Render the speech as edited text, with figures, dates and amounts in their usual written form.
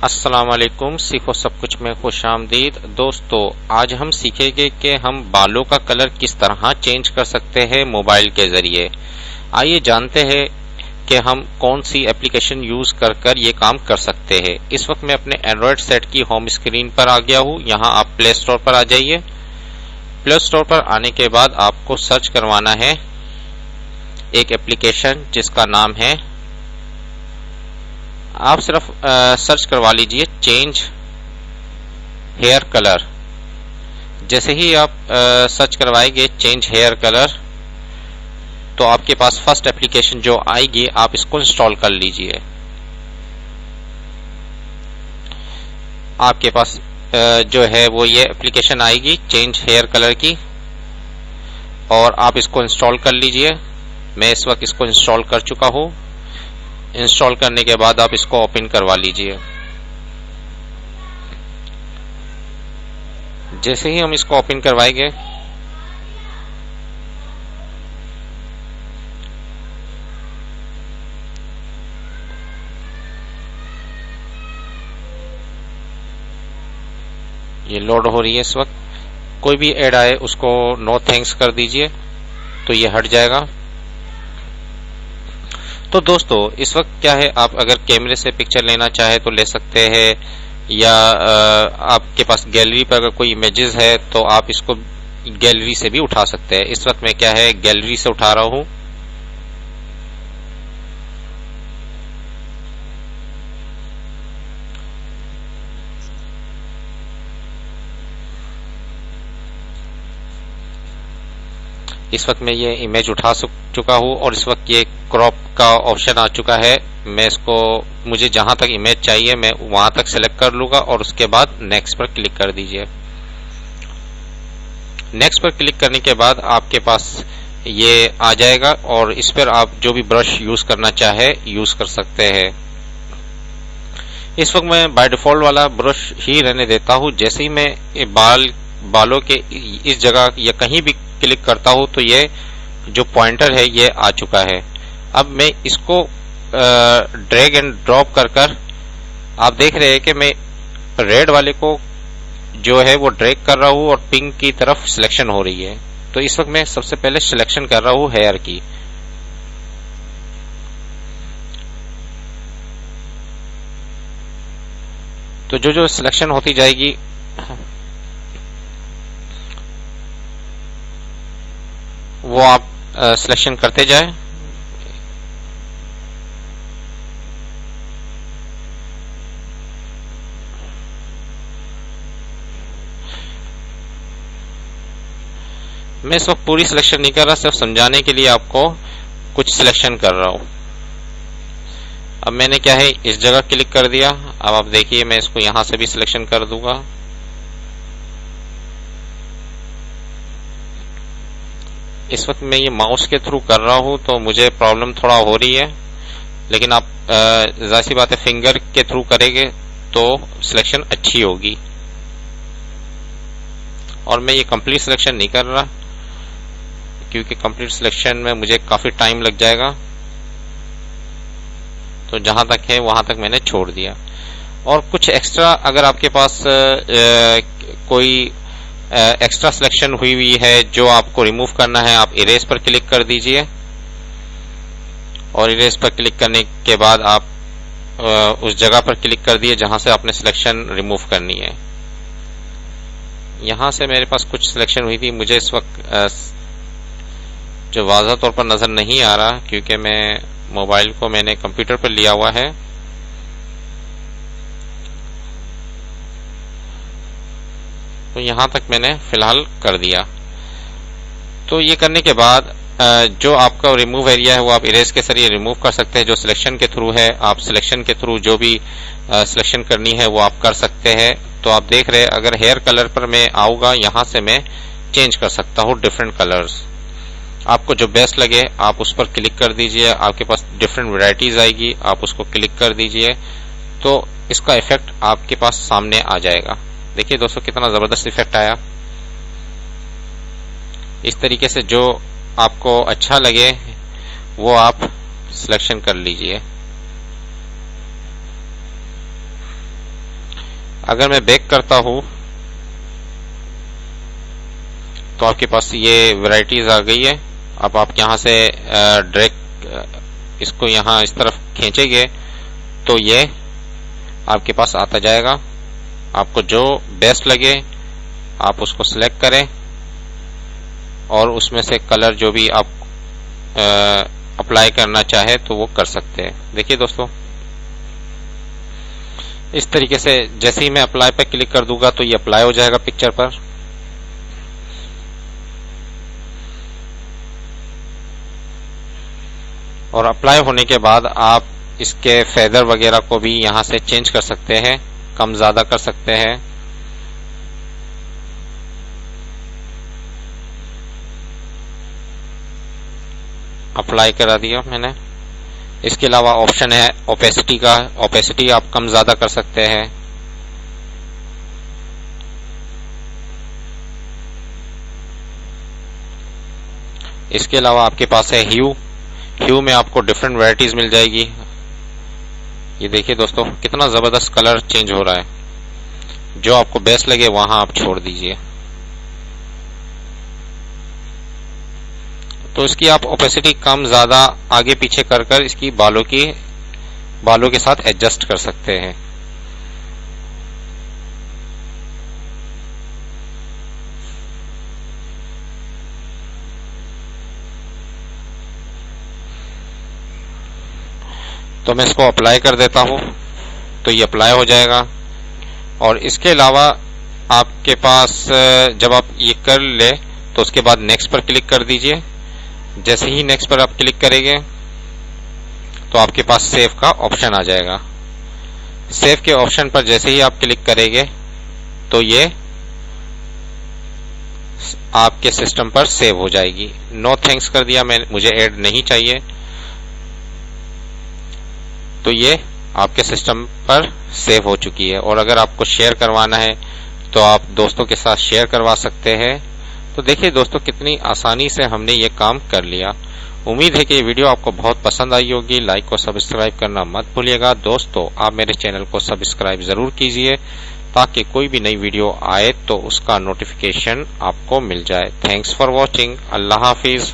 अस्सलाम वालेकुम। सीखो सब कुछ में खुशामदीद। दोस्तों, आज हम सीखेंगे कि हम बालों का कलर किस तरह चेंज कर सकते हैं मोबाइल के जरिए। आइए जानते हैं कि हम कौन सी एप्लीकेशन यूज कर ये काम कर सकते हैं। इस वक्त मैं अपने एंड्रॉयड सेट की होम स्क्रीन पर आ गया हूँ। यहाँ आप प्ले स्टोर पर आ जाइए। प्ले स्टोर पर आने के बाद आपको सर्च करवाना है एक एप्लीकेशन जिसका नाम है, आप सिर्फ सर्च करवा लीजिए चेंज हेयर कलर। जैसे ही आप सर्च करवाएंगे चेंज हेयर कलर, तो आपके पास फर्स्ट एप्लीकेशन जो आएगी आप इसको इंस्टॉल कर लीजिए। आपके पास जो है वो ये एप्लीकेशन आएगी चेंज हेयर कलर की, और आप इसको इंस्टॉल कर लीजिए। मैं इस वक्त इसको इंस्टॉल कर चुका हूं। इंस्टॉल करने के बाद आप इसको ओपन करवा लीजिए। जैसे ही हम इसको ओपन करवाएंगे ये लोड हो रही है इस वक्त। कोई भी ऐड आए उसको नो थैंक्स कर दीजिए तो ये हट जाएगा। तो दोस्तों, इस वक्त क्या है, आप अगर कैमरे से पिक्चर लेना चाहे तो ले सकते हैं, या आपके पास गैलरी पर अगर कोई इमेजेस है तो आप इसको गैलरी से भी उठा सकते हैं। इस वक्त मैं क्या है गैलरी से उठा रहा हूं। इस वक्त मैं ये इमेज उठा चुका हूँ और इस वक्त ये क्रॉप का ऑप्शन आ चुका है। मैं इसको, मुझे जहां तक इमेज चाहिए मैं वहां तक सिलेक्ट कर लूंगा और उसके बाद नेक्स्ट पर क्लिक कर दीजिए। नेक्स्ट पर क्लिक करने के बाद आपके पास ये आ जाएगा और इस पर आप जो भी ब्रश यूज करना चाहे यूज कर सकते हैं। इस वक्त मैं बाय डिफॉल्ट वाला ब्रश ही रहने देता हूं। जैसे ही मैं बालों के इस जगह या कहीं भी क्लिक करता हूं तो ये जो पॉइंटर है ये आ चुका है। अब मैं इसको ड्रैग एंड ड्रॉप कर आप देख रहे हैं कि मैं रेड वाले को जो है वो ड्रैग कर रहा हूं और पिंक की तरफ सिलेक्शन हो रही है। तो इस वक्त मैं सबसे पहले सिलेक्शन कर रहा हूं हेयर की। तो जो जो सिलेक्शन होती जाएगी वो आप सिलेक्शन करते जाए। मैं इस वक्त पूरी सिलेक्शन नहीं कर रहा, सिर्फ समझाने के लिए आपको कुछ सिलेक्शन कर रहा हूं। अब मैंने क्या है इस जगह क्लिक कर दिया। अब आप देखिए मैं इसको यहां से भी सिलेक्शन कर दूंगा। इस वक्त मैं ये माउस के थ्रू कर रहा हूं तो मुझे प्रॉब्लम थोड़ा हो रही है, लेकिन आप जाहिर सी बात है फिंगर के थ्रू करेंगे तो सिलेक्शन अच्छी होगी। और मैं ये कंप्लीट सिलेक्शन नहीं कर रहा क्योंकि कंप्लीट सिलेक्शन में मुझे काफी टाइम लग जाएगा। तो जहां तक है वहां तक मैंने छोड़ दिया। और कुछ एक्स्ट्रा अगर आपके पास कोई एक्स्ट्रा सिलेक्शन हुई है जो आपको रिमूव करना है, आप इरेज पर क्लिक कर दीजिए। और इरेज पर क्लिक करने के बाद आप उस जगह पर क्लिक कर दिए जहां से आपने सिलेक्शन रिमूव करनी है। यहां से मेरे पास कुछ सिलेक्शन हुई थी, मुझे इस वक्त जो वाज़ह तौर पर नजर नहीं आ रहा क्योंकि मैं मोबाइल को मैंने कंप्यूटर पर लिया हुआ है। तो यहां तक मैंने फिलहाल कर दिया। तो ये करने के बाद जो आपका रिमूव एरिया है वो आप इरेज के जरिए रिमूव कर सकते हैं। जो सिलेक्शन के थ्रू है, आप सिलेक्शन के थ्रू जो भी सिलेक्शन करनी है वो आप कर सकते हैं। तो आप देख रहे हैं अगर हेयर कलर पर मैं आऊंगा यहां से मैं चेंज कर सकता हूं डिफरेंट कलर्स। आपको जो बेस्ट लगे आप उस पर क्लिक कर दीजिए। आपके पास डिफरेंट वैरायटीज आएगी, आप उसको क्लिक कर दीजिए तो इसका इफेक्ट आपके पास सामने आ जाएगा। देखिए दोस्तों कितना जबरदस्त इफेक्ट आया। इस तरीके से जो आपको अच्छा लगे वो आप सिलेक्शन कर लीजिए। अगर मैं बैक करता हूं तो आपके पास ये वैरायटीज आ गई है। अब आप यहां से ड्रैग इसको यहां इस तरफ खींचेंगे तो ये आपके पास आता जाएगा। आपको जो बेस्ट लगे आप उसको सिलेक्ट करें और उसमें से कलर जो भी आप अप्लाई करना चाहे तो वो कर सकते हैं। देखिए दोस्तों, इस तरीके से जैसे ही मैं अप्लाई पे क्लिक कर दूंगा तो ये अप्लाई हो जाएगा पिक्चर पर। और अप्लाई होने के बाद आप इसके फेदर वगैरह को भी यहां से चेंज कर सकते हैं, कम ज्यादा कर सकते हैं। अप्लाई करा दिया मैंने। इसके अलावा ऑप्शन है ओपेसिटी का, ओपेसिटी आप कम ज्यादा कर सकते हैं। इसके अलावा आपके पास है ह्यू। ह्यू में आपको डिफरेंट वैरायटीज मिल जाएगी। ये देखिए दोस्तों, कितना जबरदस्त कलर चेंज हो रहा है। जो आपको बेस्ट लगे वहां आप छोड़ दीजिए। तो इसकी आप ओपेसिटी कम ज्यादा आगे पीछे कर कर इसकी बालों के साथ एडजस्ट कर सकते हैं। तो मैं इसको अप्लाई कर देता हूं तो ये अप्लाई हो जाएगा। और इसके अलावा आपके पास जब आप ये कर ले तो उसके बाद नेक्स्ट पर क्लिक कर दीजिए। जैसे ही नेक्स्ट पर आप क्लिक करेंगे तो आपके पास सेव का ऑप्शन आ जाएगा। सेव के ऑप्शन पर जैसे ही आप क्लिक करेंगे तो ये आपके सिस्टम पर सेव हो जाएगी। नो थैंक्स कर दिया मैं, मुझे ऐड नहीं चाहिए, तो ये आपके सिस्टम पर सेव हो चुकी है। और अगर आपको शेयर करवाना है तो आप दोस्तों के साथ शेयर करवा सकते हैं। तो देखिए दोस्तों, कितनी आसानी से हमने ये काम कर लिया। उम्मीद है कि ये वीडियो आपको बहुत पसंद आई होगी। लाइक और सब्सक्राइब करना मत भूलिएगा। दोस्तों, आप मेरे चैनल को सब्सक्राइब जरूर कीजिए ताकि कोई भी नई वीडियो आए तो उसका नोटिफिकेशन आपको मिल जाए। Thanks for watching. Allah Hafiz.